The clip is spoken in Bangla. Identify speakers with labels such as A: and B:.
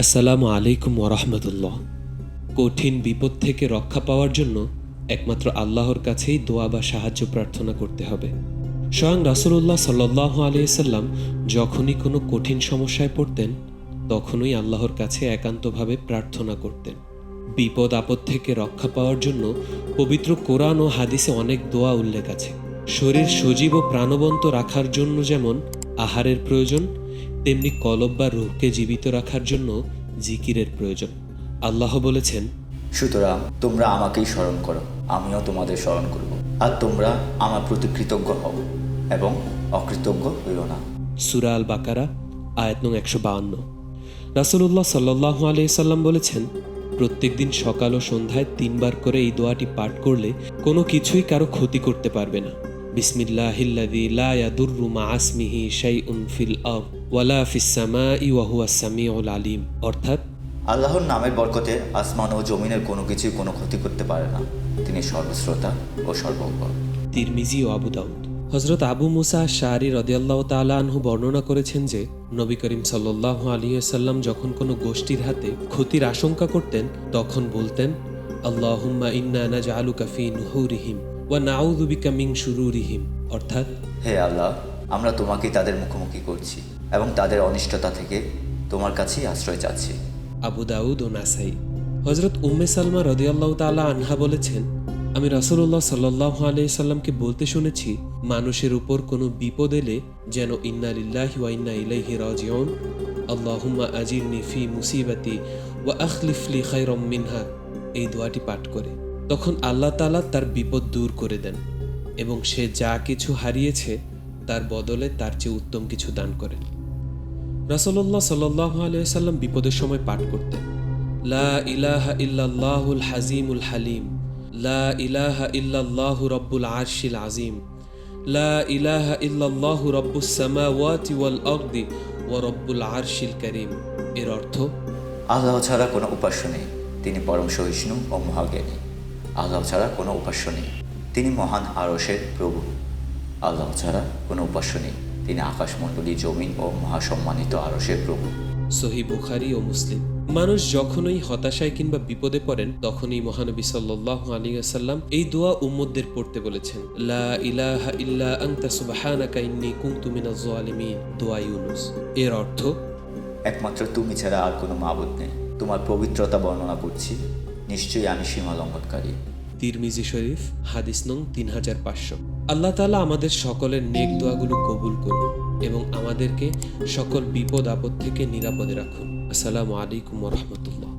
A: আসসালামু আলাইকুম ওরহমতুল্লাহ। কঠিন বিপদ থেকে রক্ষা পাওয়ার জন্য একমাত্র আল্লাহর কাছেই দোয়া বা সাহায্য প্রার্থনা করতে হবে। স্বয়ং রাসূলুল্লাহ সাল্লাল্লাহু আলাইহি সাল্লাম যখনই কোনো কঠিন সমস্যায় পড়তেন তখনই আল্লাহর কাছে একান্তভাবে প্রার্থনা করতেন। বিপদ আপদ থেকে রক্ষা পাওয়ার জন্য পবিত্র কোরআন ও হাদিসে অনেক দোয়া উল্লেখ আছে। শরীর সজীব ও প্রাণবন্ত রাখার জন্য যেমন আহারের প্রয়োজন, তেমনি কলব বা রূহকে জীবিত রাখার জন্য জিকিরের প্রয়োজন। আল্লাহ বলেছেন,
B: সুতরাং তোমরা আমাকেই স্মরণ করো, আমিও তোমাদের স্মরণ করব। আর তোমরা আমার প্রতি কৃতজ্ঞ হও এবং অকৃতজ্ঞ হইও না।
A: সূরা আল বাকারা আয়াত নং 152। রাসূলুল্লাহ সাল্লাল্লাহু আলাইহি সাল্লাম বলেছেন, প্রত্যেকদিন সকাল ও সন্ধ্যায় 3 বার করে এই দোয়াটি পাঠ করলে কোনো কিছুই কারো ক্ষতি করতে পারবে না। বিসমিল্লাহিল্লাযী লা ইয়াদুররু মা ইসমিহি শাইউন ফিল আরদ ওয়ালা ফিস সামাই ওয়া হুয়াস সামিউল আলিম। অর্থাৎ
B: আল্লাহর নামের বরকতে আসমান ও জমিনের কোনো কিছুই কোনো ক্ষতি করতে পারে না। তিনি সর্বশ্রোতা ও সর্বজ্ঞ।
A: তিরমিজি ও আবু দাউদ। হযরত আবু মুসা আশ-শাআরি রাদিয়াল্লাহু তাআলা আনহু বর্ণনা করেছেন যে নবী করিম সাল্লাল্লাহু আলাইহি ওয়াসাল্লাম যখন কোনো গোষ্ঠীর হাতে ক্ষতির আশঙ্কা করতেন তখন বলতেন, আল্লাহুম্মা ইন্না নাজআলুকা ফি নুহুরিহিম ওয়া নাউযু বিকা মিন শুরুরিহিম। অর্থাৎ,
B: হে আল্লাহ, আমরা তোমাকেই তাদের মুখোমুখি করছি এবং তাদের অনিষ্টতা থেকে তোমার কাছেই আশ্রয় চাচ্ছি।
A: আবু দাউদ ও নাসাই। হযরত উম্মে সালমা রাদিয়াল্লাহু তাআলা আনহা বলেছেন, আমি রাসূলুল্লাহ সাল্লাল্লাহু আলাইহি সাল্লামকে বলতে শুনেছি, মানুষের উপর কোনো বিপদ এলে যেন ইন্না লিল্লাহি ওয়া ইন্না ইলাইহি রাজিউন, আল্লাহুম্মা আজিরনি ফি মুসিবাতি ওয়া আখলিফ লি খায়রাম মিনহা এই দোয়াটি পাঠ করে। তখন আল্লাহ তাআলা তার বিপদ দূর করে দেন এবং সে যা কিছু হারিয়েছে তার বদলে তার চেয়ে উত্তম কিছু দান করেন। রাসূলুল্লাহ সাল্লাল্লাহু আলাইহি সাল্লাম বিপদের সময় পাঠ করতেন, লা ইলাহা ইল্লাল্লাহুল হাযীমুল হালিম, লা ইলাহা ইল্লাল্লাহু রাব্বুল আরশিল আযীম, লা ইলাহা ইল্লাল্লাহু রাব্বুস সামাওয়াতি ওয়াল আরদি ওয়া রাব্বুল আরশিল কারীম। এর অর্থ,
B: আল্লাহ ছাড়া কোনো উপাস্য নেই, তিনি পরম সহিষ্ণু ও মহাজ্ঞানী। আল্লাহ ছাড়া কোনো উপাস্য নেই, তিনি মহান আরশের প্রভু। আল্লাহ ছাড়া কোনো উপাস্য নেই, তিনি আকাশমণ্ডলী, জমিন ও মহাসম্মানিত আরশের প্রভু।
A: সহিহ বুখারী ও মুসলিম। মানুষ যখনই হতাশায় কিংবা বিপদে পড়েন তখনই মহানবী সাল্লাল্লাহু আলাইহি ওয়াসাল্লাম এই দোয়া উম্মতদের পড়তে বলেছেন, লা ইলাহা ইল্লা আনতা সুবহানাকা ইন্নী কুনতু মিনাজ জালিমিন। দোয়া ইউনুস। এর অর্থ,
B: একমাত্র তুমি ছাড়া আর কোনো মাবুদ নেই, তোমার পবিত্রতা বর্ণনা করছি, নিশ্চয়ই আমি সীমা লঙ্ঘনকারী।
A: তিরমিজি শরীফ হাদিস নং 3500। আল্লাহ তাআলা আমাদের সকলের নেক দোয়াগুলো কবুল করুন এবং আমাদেরকে সকল বিপদ আপদ থেকে নিরাপদে রাখুন। আসসালামু আলাইকুম ওয়া রাহমাতুল্লাহ।